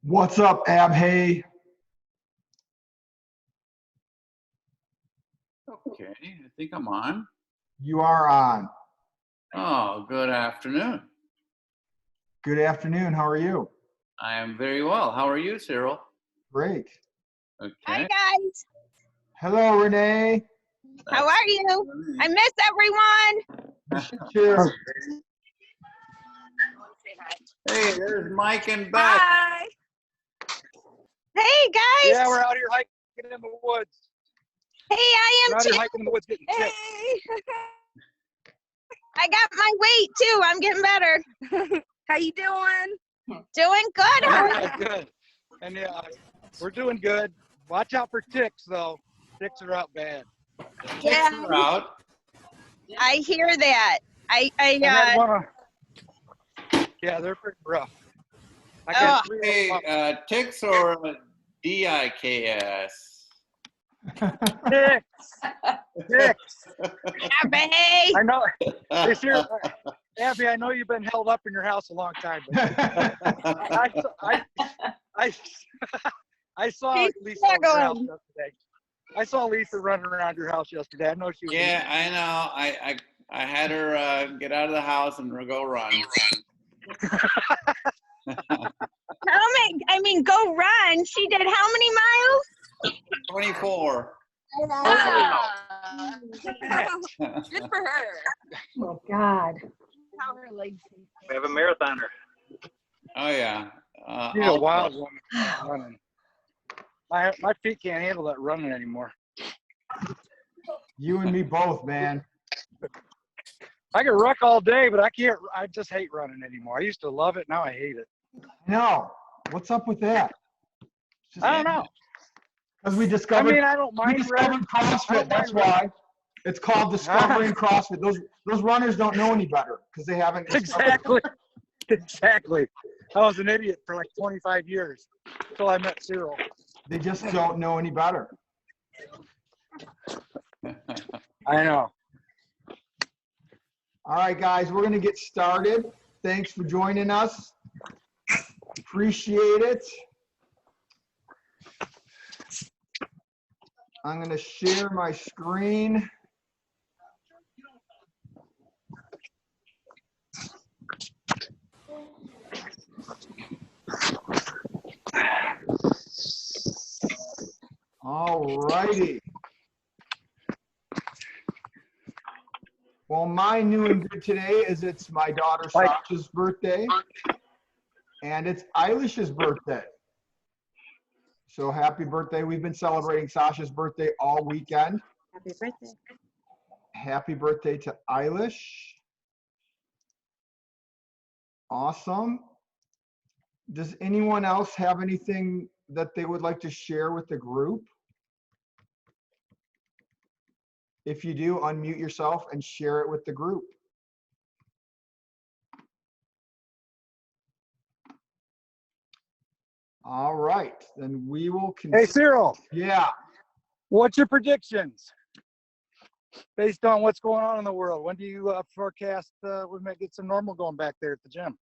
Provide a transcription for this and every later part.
What's up, Abhay? Okay, I think I'm on. You are on. Oh, good afternoon. Good afternoon. How are you? I am very well. How are you, Cyril? Great. Okay. Hi guys, Hello, Renee. how are you? I miss everyone. Miss you too. Hey, there's Mike and Beth. Hi. Hey guys. Yeah, we're out here hiking in the woods. Hey, I We're am out here too. hiking in the woods getting sick. I got my weight too. I'm getting better. How you doing? Doing good. Yeah, good. And yeah, we're doing good. Watch out for ticks, though. Ticks are out bad. Yeah, We're out. I hear that. I had yeah, they're pretty rough. I got three Hey, of them. ticks or D-I-K-S? Ticks. Ticks. Abby. I know. This year, Abby, I know you've been held up in your house a long time. But I saw He's Lisa at your house struggling. yesterday. I saw Lisa running around your house yesterday. I know she was. Yeah, I know. I had her get out of the house and go run. Go run. She did how many miles? 24. Good for her. Oh, God. How her legs. We have a marathoner. Oh, yeah. She's a wild woman running. My feet can't handle that running anymore. You and me both, man. I can ruck all day, but I can't. I just hate running anymore. I used to love it. Now I hate it. No. What's up with that? I don't know. Because we I discovered, mean, I don't we mind running. discovered CrossFit. don't That's mind why. It's called discovering CrossFit. Those runners don't know any better because they haven't discovered. Exactly. Exactly. I was an idiot for like 25 years until I met Cyril. They just don't know any better. I know. All right, guys, we're going to get started. Thanks for joining us. Appreciate it. I'm going to share my screen. All righty. Well, my new and good today is it's my daughter Sasha's birthday, and it's Eilish's birthday. So happy birthday. We've been celebrating Sasha's birthday all weekend. Happy birthday. Happy birthday to Eilish. Awesome. Does anyone else have anything that they would like to share with the group? If you do, unmute yourself and share it with the group. All right, then we will Hey, Cyril, Yeah. what's your predictions based on what's going on in the world? When do you forecast we might get some normal going back there at the gym?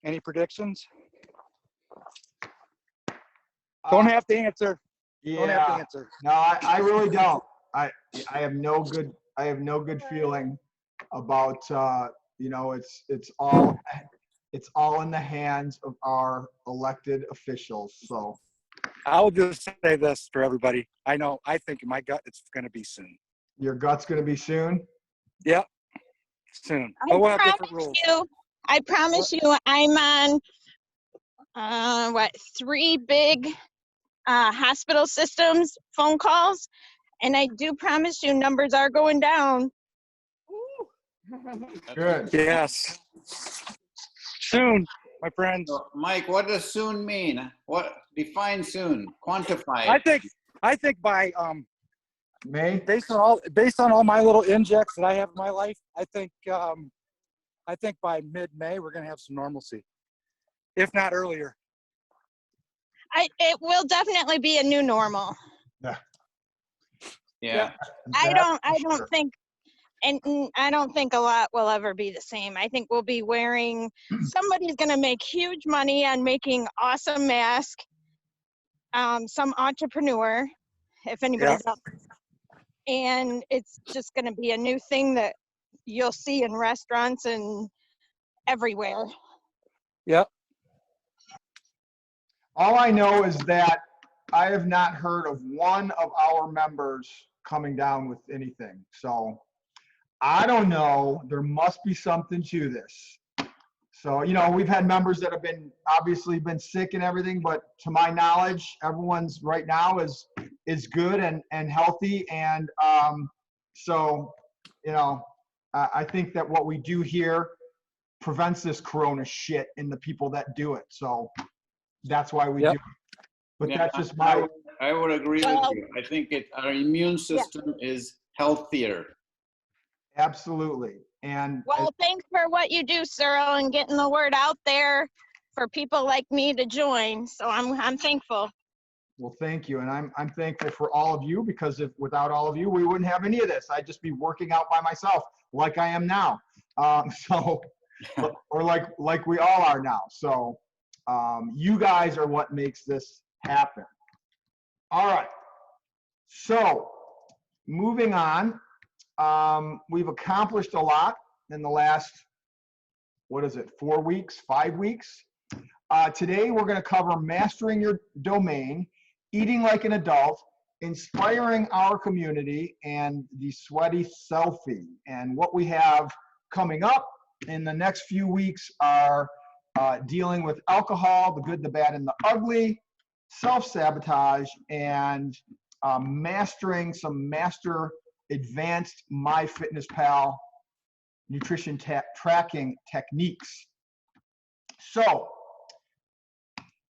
Any predictions? Don't have to answer. Don't have to Yeah. answer. No, I really don't. I have no good feeling about it's all in the hands of our elected officials. So I'll just say this for everybody. I think in my gut it's going to be soon. your gut's going to be soon. Yep, soon. But we'll have different rules. I promise you, I'm on 3 big hospital systems phone calls, and I do promise you numbers are going down. Good. Yes. Soon, my friends. So, Mike, what does soon mean? What define soon? Quantify it. I think by May. based on all my little injects that I have in my life, I think by mid-May we're gonna have some normalcy, if not earlier. It will definitely be a new normal. Yeah. I don't think And I don't think a lot will ever be the same. I think we'll be wearing, somebody's going to make huge money on making awesome masks. Some entrepreneur, if anybody's up. And it's just going to be a new thing that you'll see in restaurants and everywhere. Yep. All I know is that I have not heard of one of our members coming down with anything. So I don't know. There must be something to this. So, you know, we've had members that have been obviously been sick and everything, but to my knowledge, everyone's right now is good and healthy. And so, you know, I think that what we do here prevents this corona shit in the people that do it. So that's why we do it. But Yeah, that's just my. I would agree with you. I think our immune system is healthier. Absolutely. And Well, thanks for what you do, Cyril, and getting the word out there for people like me to join. So I'm thankful. well, thank you. And I'm thankful for all of you, because if without all of you, we wouldn't have any of this. I'd just be working out by myself like I am now. Or like we all are now. So you guys are what makes this happen. All right. So moving on, we've accomplished a lot in the last, 4 weeks, 5 weeks. Today, we're going to cover mastering your domain, eating like an adult, inspiring our community, and the sweaty selfie. And what we have coming up in the next few weeks are dealing with alcohol, the good, the bad, and the ugly, self-sabotage, and mastering some master advanced MyFitnessPal nutrition tracking techniques. So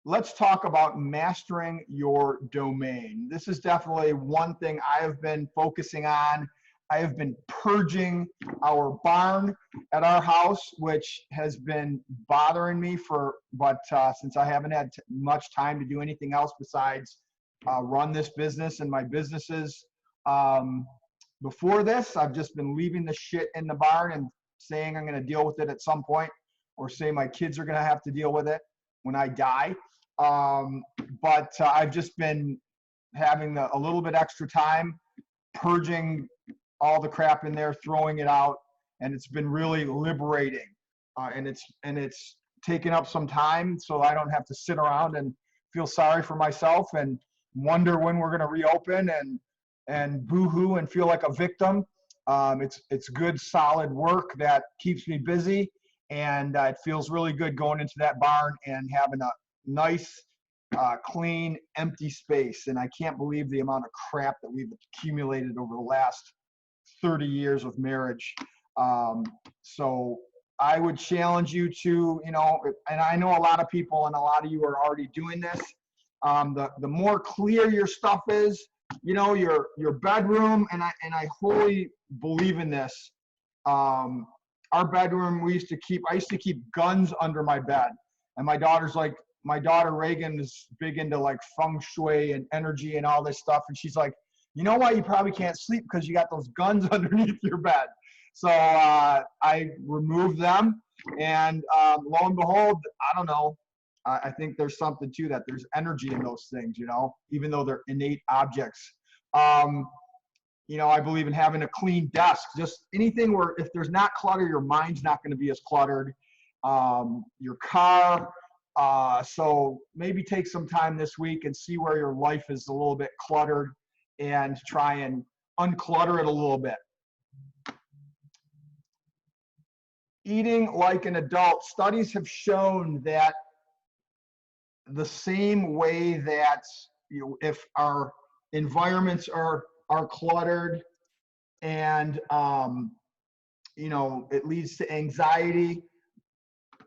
let's talk about mastering your domain. This is definitely one thing I have been focusing on. I have been purging our barn at our house, which has been bothering me since I haven't had much time to do anything else besides run this business and my businesses. Before this, I've just been leaving the shit in the barn and saying I'm going to deal with it at some point, or say my kids are going to have to deal with it when I die. But I've just been having a little bit extra time purging all the crap in there, throwing it out, and it's been really liberating. And it's taken up some time, so I don't have to sit around and feel sorry for myself and wonder when we're going to reopen and boo-hoo and feel like a victim. It's good, solid work that keeps me busy, and it feels really good going into that barn and having a nice, clean, empty space. And I can't believe the amount of crap that we've accumulated over the last 30 years of marriage. So I would challenge you to, and I know a lot of people and a lot of you are already doing this. The more clear your stuff is, your bedroom, and I wholly believe in this. Our bedroom, I used to keep guns under my bed. And my daughter Reagan is big into like feng shui and energy and all this stuff. And she's like, you know why you probably can't sleep? Because you got those guns underneath your bed. So I removed them, and lo and behold, I don't know. I think there's something to that. There's energy in those things, even though they're innate objects. I believe in having a clean desk. Just anything where if there's not clutter, your mind's not going to be as cluttered. Your car. So maybe take some time this week and see where your life is a little bit cluttered and try and unclutter it a little bit. Eating like an adult. Studies have shown that the same way that if our environments are cluttered and it leads to anxiety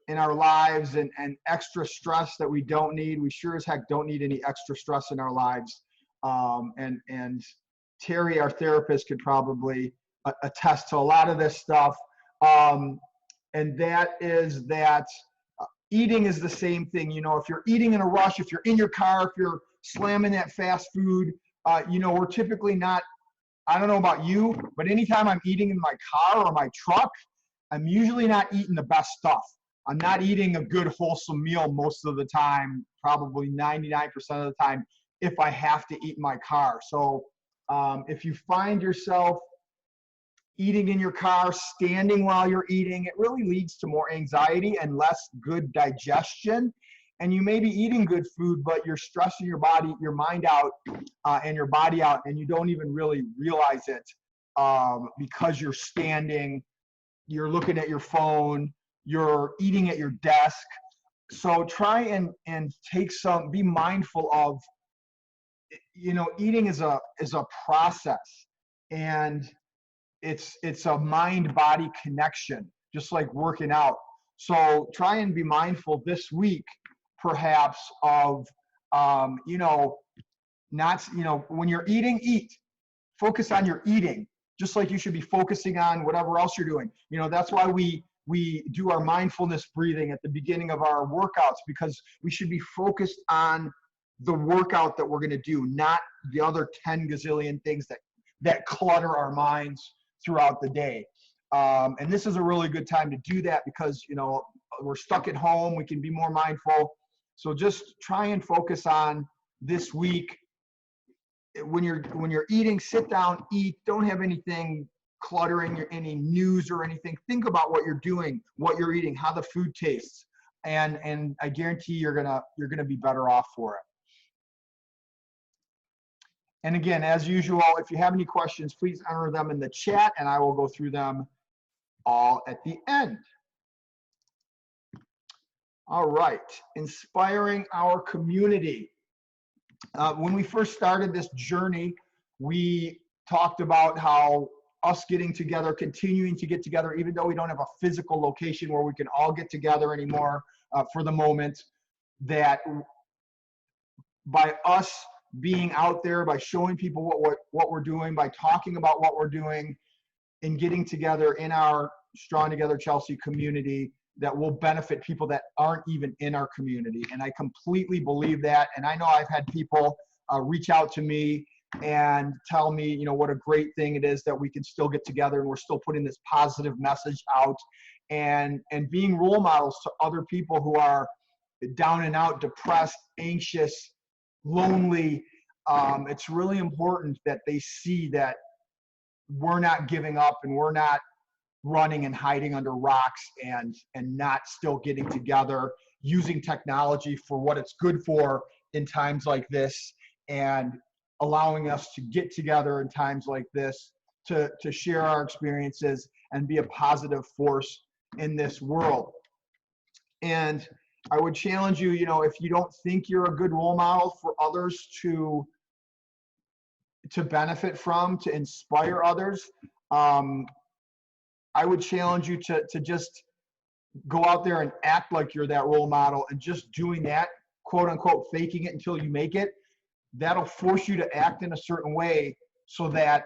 in our lives and extra stress that we don't need. We sure as heck don't need any extra stress in our lives. And Terry, our therapist, could probably attest to a lot of this stuff. And that is that eating is the same thing. If you're eating in a rush, if you're in your car, if you're slamming that fast food, we're typically not I don't know about you, but anytime I'm eating in my car or my truck, I'm usually not eating the best stuff. I'm not eating a good wholesome meal most of the time, probably 99% of the time, if I have to eat in my car. So if you find yourself eating in your car, standing while you're eating, it really leads to more anxiety and less good digestion. And you may be eating good food, but you're stressing your body, your mind out, and your body out, and you don't even really realize it because you're standing, you're looking at your phone, you're eating at your desk. So try and take some, be mindful of, eating is a process, and it's a mind-body connection, just like working out. So try and be mindful this week, perhaps, of, not, when you're eating, eat. Focus on your eating, just like you should be focusing on whatever else you're doing. That's why we do our mindfulness breathing at the beginning of our workouts, because we should be focused on the workout that we're going to do, not the other 10 gazillion things that clutter our minds throughout the day. And this is a really good time to do that because, we're stuck at home. We can be more mindful. So just try and focus on this week. When you're eating, sit down, eat. Don't have anything cluttering any news or anything. Think about what you're doing, what you're eating, how the food tastes, and I guarantee you're gonna be better off for it. And again, as usual, if you have any questions, please enter them in the chat, and I will go through them all at the end. All right, inspiring our community. When we first started this journey, we talked about how us getting together, continuing to get together, even though we don't have a physical location where we can all get together anymore for the moment, that by us being out there, by showing people what we're doing, by talking about what we're doing, and getting together in our Strong Together Chelsea community, that will benefit people that aren't even in our community. And I completely believe that. And I know I've had people reach out to me and tell me, what a great thing it is that we can still get together and we're still putting this positive message out and being role models to other people who are down and out, depressed, anxious, lonely. It's really important that they see that we're not giving up and we're not running and hiding under rocks and not still getting together, using technology for what it's good for in times like this, and allowing us to get together in times like this to share our experiences and be a positive force in this world. And I would challenge you, if you don't think you're a good role model for others to benefit from, to inspire others, I would challenge you to just go out there and act like you're that role model, and just doing that, quote unquote, faking it until you make it. That'll force you to act in a certain way so that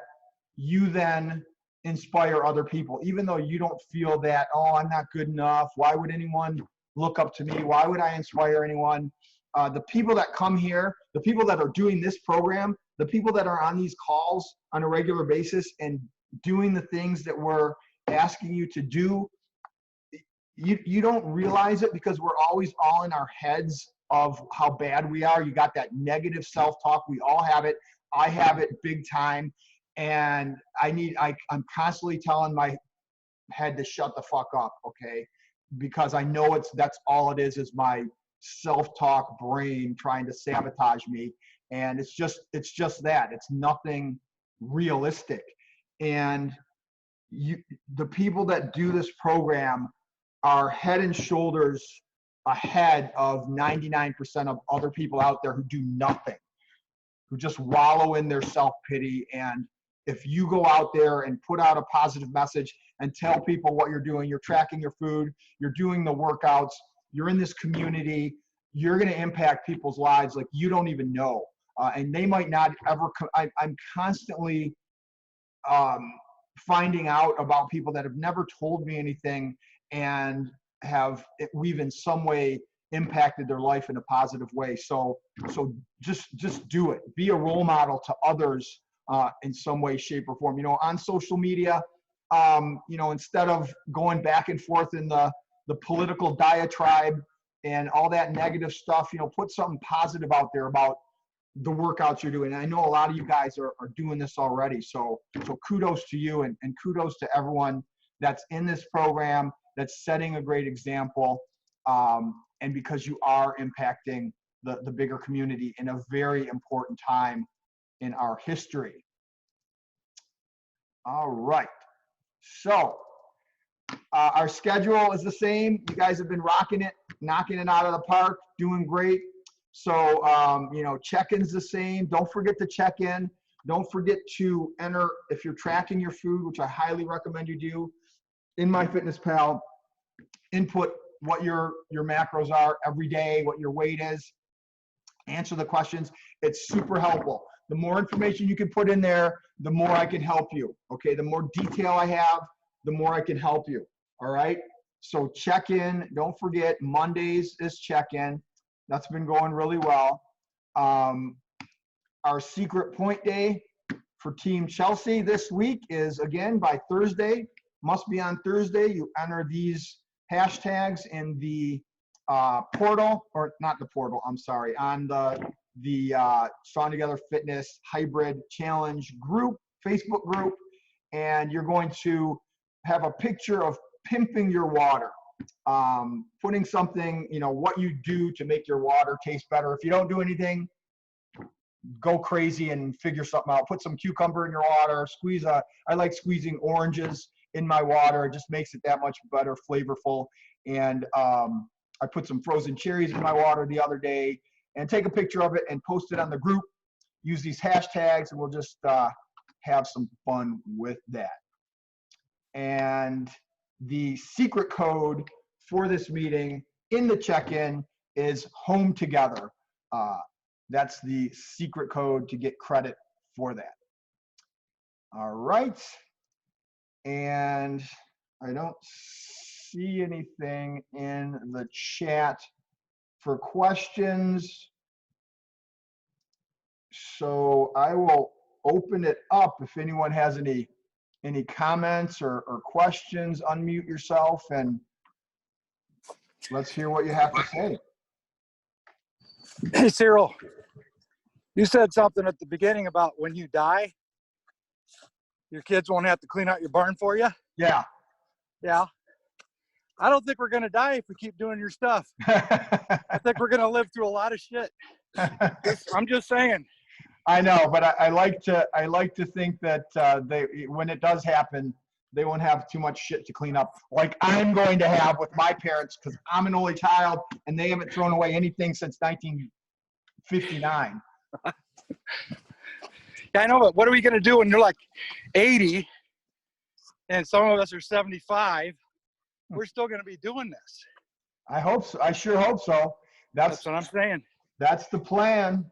you then inspire other people, even though you don't feel that, oh, I'm not good enough. Why would anyone look up to me? Why would I inspire anyone? The people that come here, the people that are doing this program, the people that are on these calls on a regular basis and doing the things that we're asking you to do, you don't realize it because we're always all in our heads of how bad we are. You got that negative self-talk. We all have it. I have it big time. And I'm constantly telling my head to shut the fuck up, okay? Because I know that's all it is my self-talk brain trying to sabotage me. And it's just that. It's nothing realistic. And the people that do this program are head and shoulders ahead of 99% of other people out there who do nothing, who just wallow in their self-pity. And if you go out there and put out a positive message and tell people what you're doing, you're tracking your food, you're doing the workouts, you're in this community, you're going to impact people's lives like you don't even know. And they might not ever I'm constantly finding out about people that have never told me anything and we've in some way impacted their life in a positive way. So just do it. Be a role model to others in some way, shape, or form. On social media, instead of going back and forth in the political diatribe and all that negative stuff, put something positive out there about the workouts you're doing. And I know a lot of you guys are doing this already. So kudos to you and kudos to everyone that's in this program, that's setting a great example. And because you are impacting the bigger community in a very important time in our history. All right. So our schedule is the same. You guys have been rocking it, knocking it out of the park, doing great. So, check-in's the same. Don't forget to check in. Don't forget to enter, if you're tracking your food, which I highly recommend you do, in MyFitnessPal, input what your macros are every day, what your weight is, answer the questions. It's super helpful. The more information you can put in there, the more I can help you. Okay, the more detail I have, the more I can help you. All right, so check in. Don't forget, Mondays is check-in. That's been going really well. Our secret point day for Team Chelsea this week is, again, by Thursday. Must be on Thursday. You enter these hashtags in the portal, or not the portal, I'm sorry, on the Strong Together Fitness Hybrid Challenge group, Facebook group, and you're going to have a picture of pimping your water. Putting something, what you do to make your water taste better. If you don't do anything, go crazy and figure something out. Put some cucumber in your water, I like squeezing oranges in my water. It just makes it that much better, flavorful. And I put some frozen cherries in my water the other day, and take a picture of it and post it on the group. Use these hashtags, and we'll just have some fun with that. And the secret code for this meeting in the check-in is home together. That's the secret code to get credit for that. All right. And I don't see anything in the chat for questions. So I will open it up if anyone has any comments or questions. Unmute yourself and let's hear what you have to say. Hey, Cyril, you said something at the beginning about when you die, your kids won't have to clean out your barn for you. Yeah. Yeah. I don't think we're going to die if we keep doing your stuff. I think we're going to live through a lot of shit. I'm just saying. I know, but I like to think that when it does happen, they won't have too much shit to clean up like I'm going to have with my parents, because I'm an only child and they haven't thrown away anything since 1959. Yeah, I know, but what are we going to do when you're like 80 and some of us are 75? We're still going to be doing this. I hope so. I sure hope so. That's what I'm saying. That's the plan.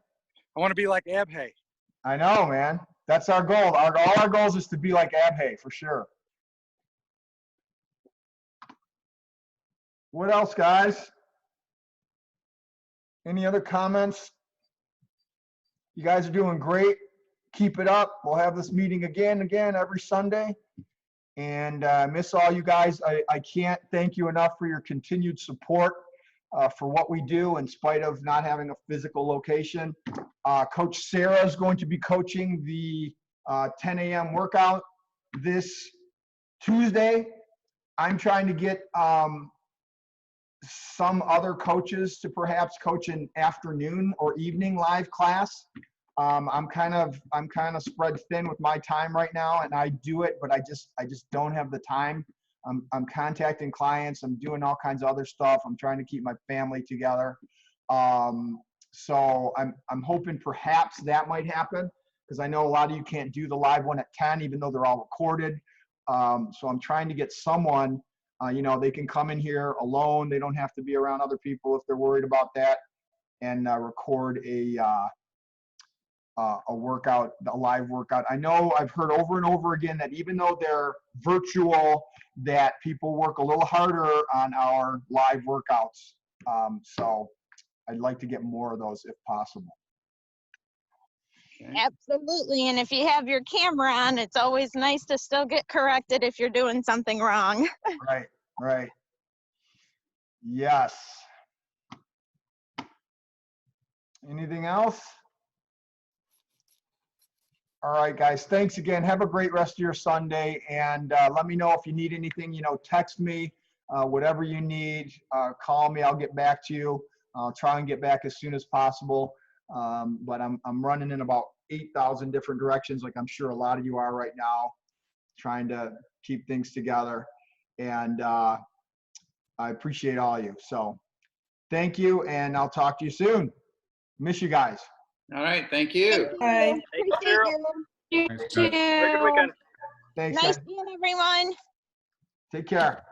I want to be like Abhay. I know, man. That's our goal. All our goals is to be like Abhay, for sure. What else, guys? Any other comments? You guys are doing great. Keep it up. We'll have this meeting again every Sunday. And I miss all you guys. I can't thank you enough for your continued support for what we do in spite of not having a physical location. Coach Sarah is going to be coaching the 10 a.m. workout this Tuesday. I'm trying to get some other coaches to perhaps coach an afternoon or evening live class. I'm kind of spread thin with my time right now, and I do it, but I just don't have the time. I'm contacting clients. I'm doing all kinds of other stuff. I'm trying to keep my family together. So I'm hoping perhaps that might happen, because I know a lot of you can't do the live one at 10, even though they're all recorded. So I'm trying to get someone, they can come in here alone. They don't have to be around other people if they're worried about that, and record a workout, a live workout. I know I've heard over and over again that even though they're virtual, that people work a little harder on our live workouts. So I'd like to get more of those if possible. Okay. Absolutely. And if you have your camera on, it's always nice to still get corrected if you're doing something wrong. Right, right. Yes. Anything else? All right, guys. Thanks again. Have a great rest of your Sunday. And let me know if you need anything, text me, whatever you need, call me. I'll get back to you. I'll try and get back as soon as possible. But I'm running in about 8,000 different directions, like I'm sure a lot of you are right now, trying to keep things together. And I appreciate all of you. So thank you, and I'll talk to you soon. Miss you guys. All right, thank you. Appreciate you. You Have a good weekend. Thanks, Nice guys. seeing everyone. Take care.